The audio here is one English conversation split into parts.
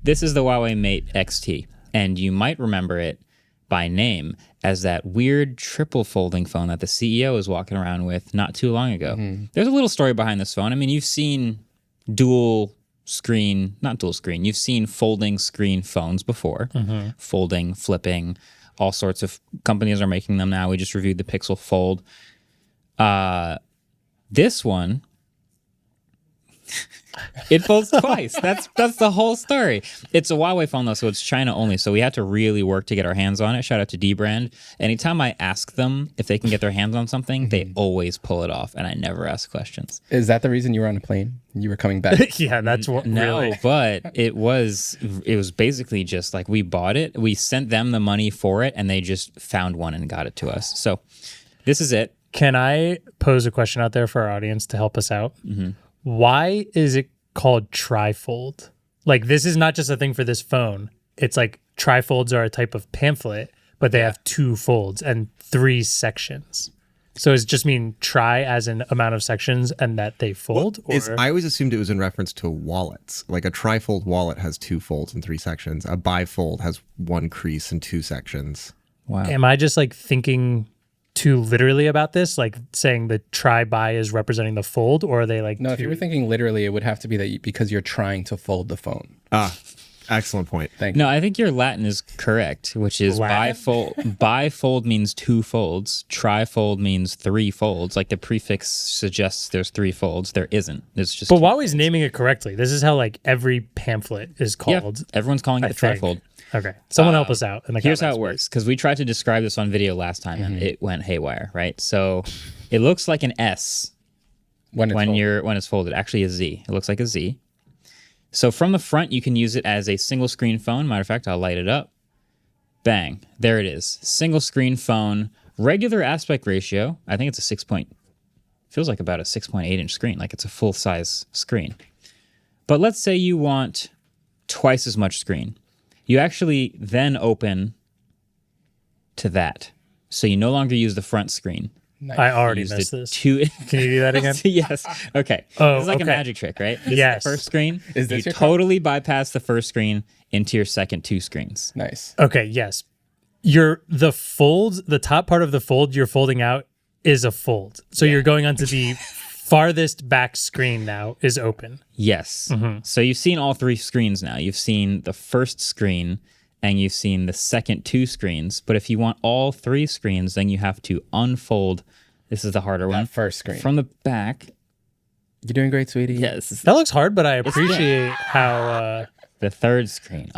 this is the Huawei Mate XT, and you might remember it by name as that weird triple folding phone that the CEO was walking around with not too long ago. There's a little story behind this phone. I mean, you've seen not dual screen, you've seen folding screen phones before. Folding, flipping, all sorts of companies are making them now. We just reviewed the Pixel Fold. This one, it folds twice. That's the whole story. It's a Huawei phone though, so it's China only. So we had to really work to get our hands on it. Shout out to D-Brand. Anytime I ask them if they can get their hands on something, they always pull it off, and I never ask questions. Is that the reason you were on a plane? You were coming back? Yeah, that's what. No, really. but it was basically just like we bought it, we sent them the money for it, and they just found one and got it to us. So this is it. Can I pose a question out there for our audience to help us out? Why is it called trifold? Like, this is not just a thing for this phone. It's like trifolds are a type of pamphlet, but they have 2 folds and 3 sections. So does it just mean tri as an amount of sections and that they fold? Well, I always assumed it was in reference to wallets. Like a trifold wallet has 2 folds and 3 sections. A bifold has 1 crease and 2 sections. Wow. Am I just like thinking too literally about this, like saying the tri-bi is representing the fold, or are they like No, if you were thinking literally, it would have to be that because you're trying to fold the phone. Excellent point. Thank you. No, I think your Latin is correct, which is bifold. Bifold means 2 folds. Trifold means 3 folds. Like the prefix suggests there's 3 folds. There isn't. It's just. But 2 Huawei's folds. naming it correctly. This is how like every pamphlet is called. Yeah, everyone's calling it I a think. trifold. Okay, someone help us out. In the Here's how it comments, works, because we tried to describe this on video last time and it went haywire, right? So it looks like an S when it's folded. Actually, a Z. It looks like a Z. So from the front, you can use it as a single screen phone. Matter of fact, I'll light it up. Bang. There it is. Single screen phone. Regular aspect ratio. I think it's a feels like about a 6.8 inch screen. Like it's a full size screen. But let's say you want twice as much screen. You actually then open to that. So you no longer use the front screen. Nice. I already Use missed the this. 2 Can you do that again? Yes. Okay. Oh, it's like a okay. magic trick, right? This Yes. is the first screen. Is this you your totally bypass the first screen into your second 2 screens. Nice. Okay, yes. The top part of the fold you're folding out is a fold. So you're going onto the farthest back screen now is open. Yes. So you've seen all 3 screens now. You've seen the first screen and you've seen the second 2 screens. But if you want all 3 screens, then you have to unfold. This is the harder one. First screen. From the back. You're doing great, sweetie. Yes. That looks hard, but I appreciate how The third screen.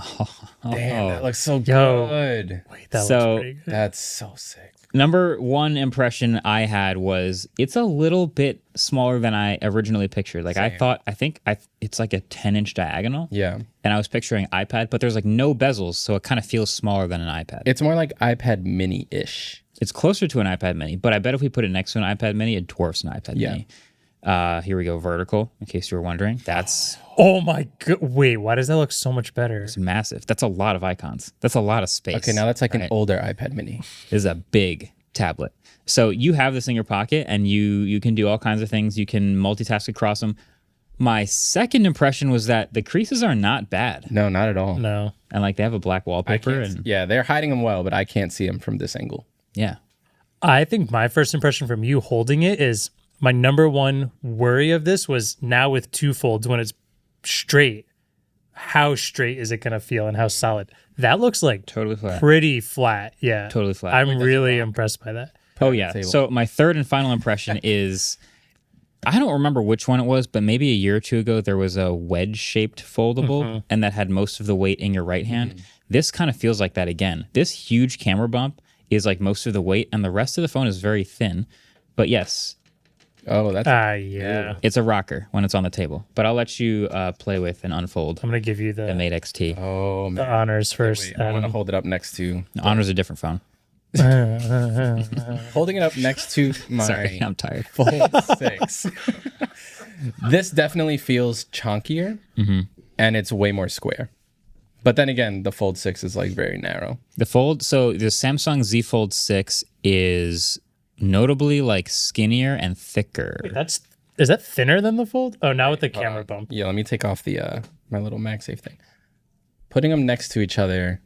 Damn, that looks so Yo. good. wait, that So- looks pretty good. That's so sick. Number 1 impression I had was it's a little bit smaller than I originally pictured. Like Same. I think it's like a 10-inch diagonal. Yeah. And I was picturing iPad, but there's like no bezels, so it kind of feels smaller than an iPad. It's more like iPad mini-ish. It's closer to an iPad mini, but I bet if we put it next to an iPad mini, it dwarfs an iPad mini. Here we go, vertical, in case you were wondering. That's Oh my god. Wait, why does that look so much better? massive. That's a lot of icons. That's a lot of space. Okay, now that's like an right? older iPad mini. This is a big tablet. So you have this in your pocket and you can do all kinds of things. You can multitask across them. My second impression was that the creases are not bad. No, not at all. No. And like they have a black I wallpaper can't, and yeah, they're hiding them well, but I can't see them from this angle. yeah. I think my first impression from you holding it is my number one worry of this was now with 2 folds when it's straight. How straight is it going to feel and how solid? That looks like Totally flat. pretty flat. Yeah. Totally flat. I'm really impressed by that. Oh yeah. Table. So my third and final impression is I don't remember which one it was, but maybe a year or 2 ago there was a wedge-shaped foldable and that had most of the weight in your right hand. This kind of feels like that again. This huge camera bump is like most of the weight and the rest of the phone is very thin. But yes, Oh, that's Yeah. it's a rocker when it's on the table. But I'll let you play with and unfold I'm going to give you the the Mate XT. oh the man. honors first. Wait, I want to hold it up next to Honor's a different phone. holding it up next to my Sorry, I'm tired. Fold 6. This definitely feels chunkier and it's way more square. But then again, the Fold 6 is like very narrow. The Fold, so the Samsung Z Fold 6 is notably like skinnier and thicker. Is that thinner than the fold? Oh, now with the camera bump. Yeah, let me take off the my little MagSafe thing. putting them next to each other.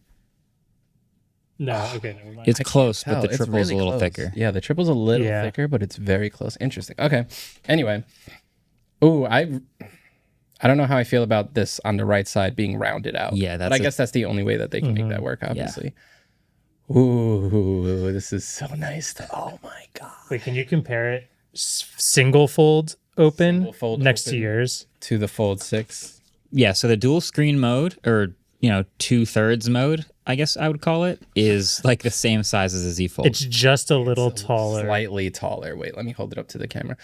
No, okay, never mind. It's close, but Tell, the it's triple's really a little close. thicker. Yeah, the triple's a little thicker, but it's very close. Interesting. Okay. Anyway. Ooh, I don't know how I feel about this on the right side being rounded out. Yeah, but I guess that's the only way that they can make that work, obviously. Ooh, this is so nice. Oh my God. Wait, can you compare it single fold open Single fold next to open. yours? To the Fold 6. Yeah, so the dual screen mode, or 2/3 mode, I guess I would call it, is like the same size as a Z Fold. It's just a little taller. Slightly taller. Wait, let me hold it up to the camera.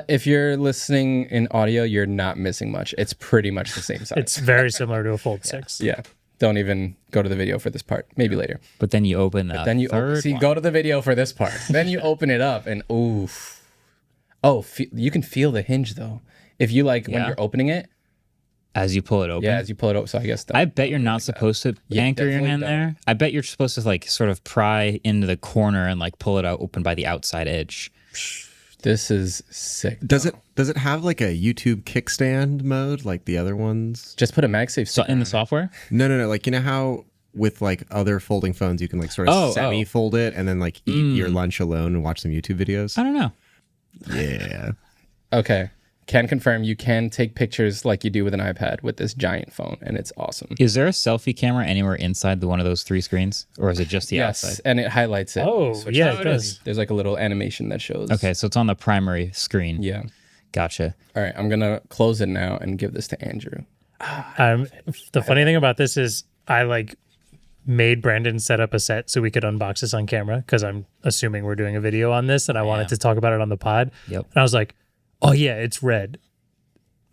If you're listening in audio, you're not missing much. It's pretty much the same size. It's very similar to a Fold 6. Yeah. Don't even go to the video for this part. Maybe later. But then you open the Then you third one. go to the video for this part. Then you open it up and oof. Oh, you can feel the hinge though. If you when Yeah. you're opening it. As you pull it open. Yeah, as you pull it up. So I guess. I bet you're not supposed to anchor your definitely hand don't. there. I bet you're supposed to sort of pry into the corner and pull it out open by the outside edge. This is sick. Does it have like a YouTube kickstand mode like the other ones? Just put a MagSafe So sticker in on the it. software? No. Like how with other folding phones you can sort of semi-fold it and then eat your lunch alone and watch some YouTube videos. I don't know. Yeah. Okay. Can confirm you can take pictures like you do with an iPad with this giant phone, and it's awesome. Is there a selfie camera anywhere inside one of those 3 screens? Or is it just the Yes, outside? and it highlights it. Oh, Switch yeah, to it does. There's a little animation that shows. Okay, so it's on the primary screen. Yeah. Gotcha. All right, I'm gonna close it now and give this to Andrew. The funny thing about this is I made Brandon set up a set so we could unbox this on camera because I'm assuming we're doing a video on this and I wanted to talk about it on the pod. Yep. And I was like, oh yeah, it's red.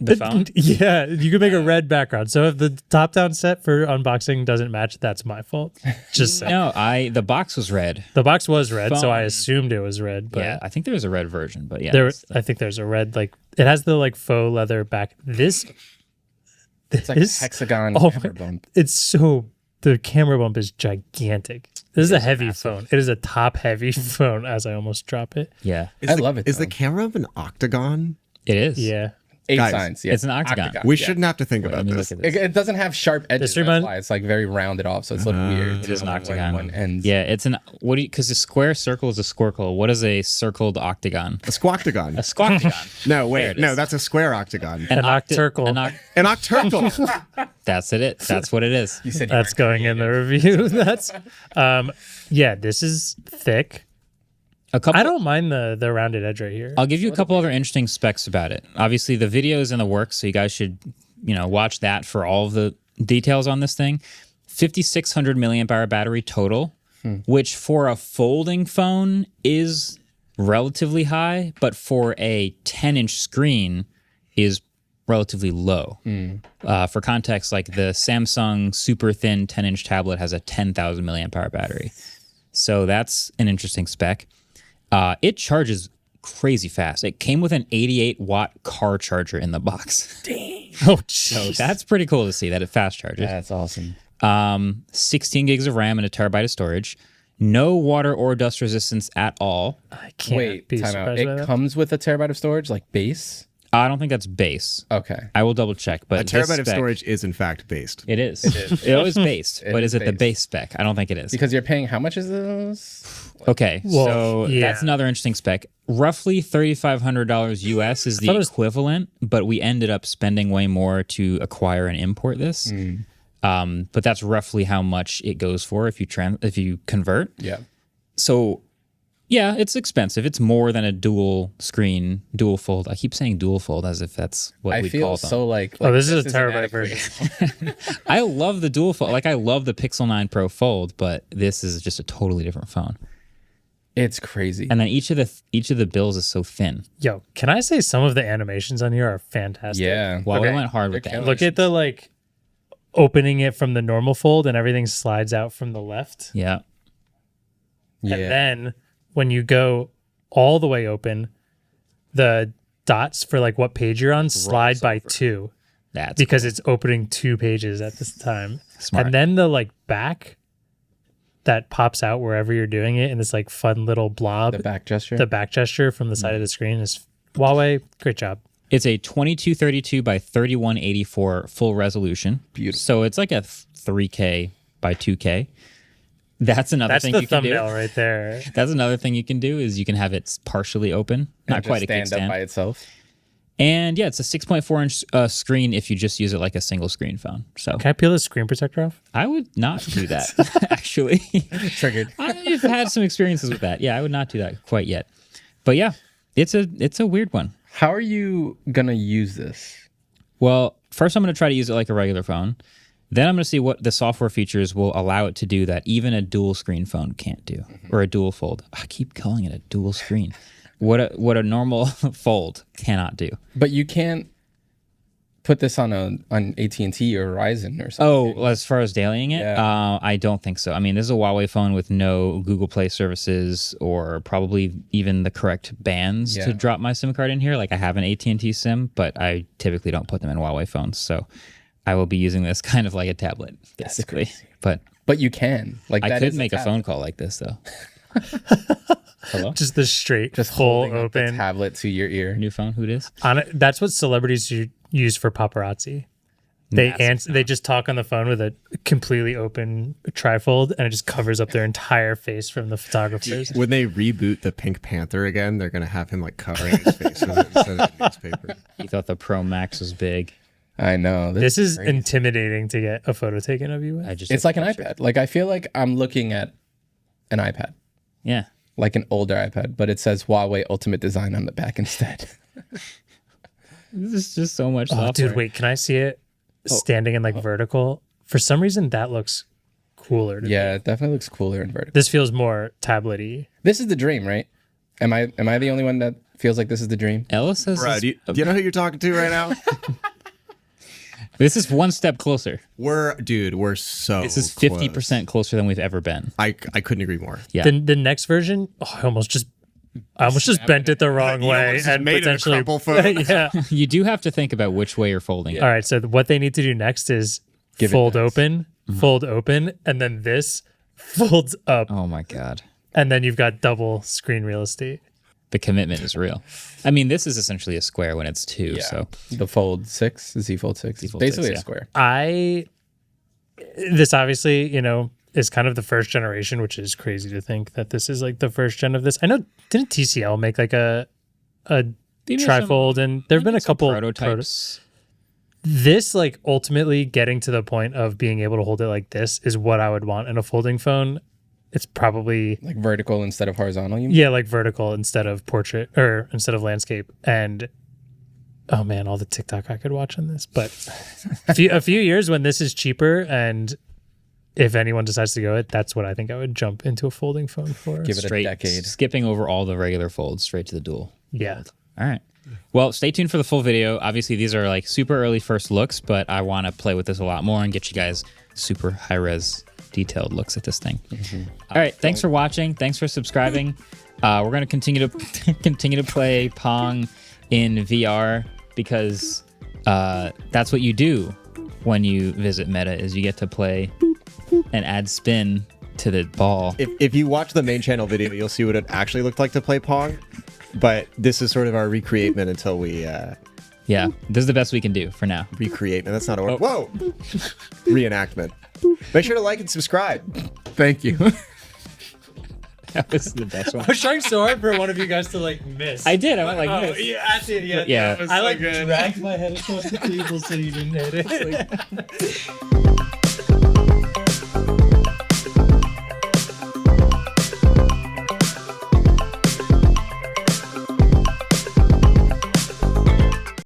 The phone? Yeah, you can make a red background. So if the top-down set for unboxing doesn't match, that's my fault. Just saying. No, the box was red. The box was red, so I Phone. assumed it was red. But Yeah, I think there was a red version, but yeah. I think there's a red it has the faux leather back. It's like a hexagon camera bump. It's the camera bump is gigantic. This is a heavy phone. It is a top heavy phone. As I almost drop it. Yeah, I love it. Is the though. camera of an octagon? it is. Yeah. 8 Guys, signs? Yeah, it's an octagon. We yeah. shouldn't have to think Let about me this. look at this. It doesn't have sharp edges. This That's reminds- why it's very rounded off, so it's a little weird. It is an octagon. When one ends. Yeah, it's because a square circle is a squircle. What is a circled octagon? A squoctagon. A squoctagon. No, There wait. it No, is. that's a square octagon. An octurcle. An octurcle. That's it. That's what it is. You said you That's weren't going in the review. That's yeah, this is thick. A couple. I don't mind the rounded edge right here. I'll give you a couple other interesting specs about it. Obviously, the video is in the works, so you guys should, watch that for all of the details on this thing. 5,600 milliamp hour battery total, which for a folding phone is relatively high, but for a 10-inch screen is relatively low. For context, the Samsung super thin 10-inch tablet has a 10,000 milliamp hour battery. So that's an interesting spec. It charges crazy fast. It came with an 88-watt car charger in the box. Dang. Oh, jeez. That's pretty cool to see that it fast charges. That's awesome. 16 gigs of RAM and a terabyte of storage. No water or dust resistance at all. I can't Wait, be time out. surprised by It that. comes with a terabyte of storage, like base? I don't think that's base. Okay. I will double check. But A this terabyte of spec- storage is in fact based. It is. It is based. But is is it the based. base spec? I don't think it is. Because you're paying, how much is this? Okay, Well, so yeah. that's another interesting spec. Roughly $3,500 US is the thought it was- equivalent, but we ended up spending way more to acquire and import this. But that's roughly how much it goes for if you convert. Yeah. So, yeah, it's expensive. It's more than a dual fold. I keep saying dual fold as if that's what I we feel call them. so like Oh, this is a an terabyte adequate- version. I love the dual fold. I love the Pixel 9 Pro Fold, but this is just a totally different phone. It's crazy. And then each of the bills is so thin. Yo, can I say some of the animations on here are fantastic? Yeah. Well, Okay. we went hard with They're that. killing Look at the opening it from the normal fold and everything slides out from the left. Yeah. Yeah. And then when you go all the way open, the dots for what page you're on slide by 2 That's because it's opening 2 pages at this time. Smart. And then the back that pops out wherever you're doing it in this fun little blob. the back gesture. The back gesture from the side of the screen is Huawei. Great job. It's a 2232 by 3184 full resolution. Beautiful. So it's like a 3K by 2K. That's another thing you can do. That's the thumbnail right there. That's another thing you can do is you can have it partially open, not quite a stand kickstand. up by itself. And yeah, it's a 6.4 inch screen if you just use it like a single screen phone. So Can I peel the screen protector off? I would not do that, actually. Triggered. I've had some experiences with that. Yeah, I would not do that quite yet. But yeah, it's a weird one. How are you gonna use this? Well, first I'm going to try to use it like a regular phone. Then I'm going to see what the software features will allow it to do that even a dual screen phone can't do, or a dual fold. I keep calling it a dual screen. What a normal fold cannot do. But you can't put this on AT&T or Verizon or something. Oh, well, as far as dailying it, Yeah. I don't think so. I mean, this is a Huawei phone with no Google Play services or probably even the correct bands to drop my SIM card in here. Like I have an AT&T SIM, but I typically don't put them in Huawei phones. So I will be using this kind of like a tablet, basically. But you can. Like I that could is make a tablet. phone call like this, though. Hello? Just the straight, Just full holding up the open. tablet to your ear. New phone? Who it is? That's what celebrities use for paparazzi. They just talk on the phone with a completely open trifold, and it just covers up their entire face from the photographers. When they reboot the Pink Panther again, they're gonna have him like covering his face with it instead of a newspaper. You thought the Pro Max was big. I know. This is crazy. intimidating to get a photo taken of you with. It's like an iPad. Like I feel like I'm looking at an iPad, Yeah. like an older iPad, but it says Huawei Ultimate Design on the back instead. This is just so much Oh, software. dude, wait, can I see it standing in like vertical? For some reason, that looks cooler to me. Yeah, it definitely looks cooler in vertical. This feels more tablet-y. This is the dream, right? Am I the only one that feels like this is the dream? Ellis says Bro, do you know who you're talking to right now? this is one step closer. We're so This is close. 50% closer than we've ever been. I couldn't agree more. Yeah. The next version, I almost just bent it the wrong You way almost just and made it a potentially crumple phone. yeah. You do have to think about which way you're folding it. All right, so what they need to do next is Give it fold nice. open, fold open, and then this folds up, Oh my God. and then you've got double screen real estate. The commitment is real. I mean, this is essentially a square when it's two. Yeah. So The Fold 6, the Z Fold 6. Z Fold Basically 6, a yeah. square. This obviously, is kind of the first generation, which is crazy to think that this is like the first gen of this. I know, didn't TCL make like a trifold, and there have been a couple prototypes. This, like, ultimately getting to the point of being able to hold it like this is what I would want in a folding phone. It's probably Like vertical instead of horizontal, you mean? yeah, like vertical instead of portrait or instead of landscape. And oh man, all the TikTok I could watch on this. But a few years when this is cheaper, and if anyone decides to go it, that's what I think I would jump into a folding phone for. Give it Straight, a decade. skipping over all the regular folds straight to the dual. Yeah. All right. Well, stay tuned for the full video. Obviously, these are like super early first looks, but I want to play with this a lot more and get you guys super high-res detailed looks at this thing. All right. Thanks for watching. Thanks for subscribing. We're going to continue to play Pong in VR because that's what you do when you visit Meta is you get to play and add spin to the ball. If you watch the main channel video, you'll see what it actually looked like to play Pong. But this is sort of our recreatment until we Yeah, this is the best we can do for now. recreate. And that's not a word. Whoa! Reenactment. Make sure to like and subscribe. Thank you. That was the best one. I was trying so hard for one of you guys to like miss. I did. I went like this. Yeah, I did. Yeah, Yeah. I like dragged my head across the table so you didn't hit it.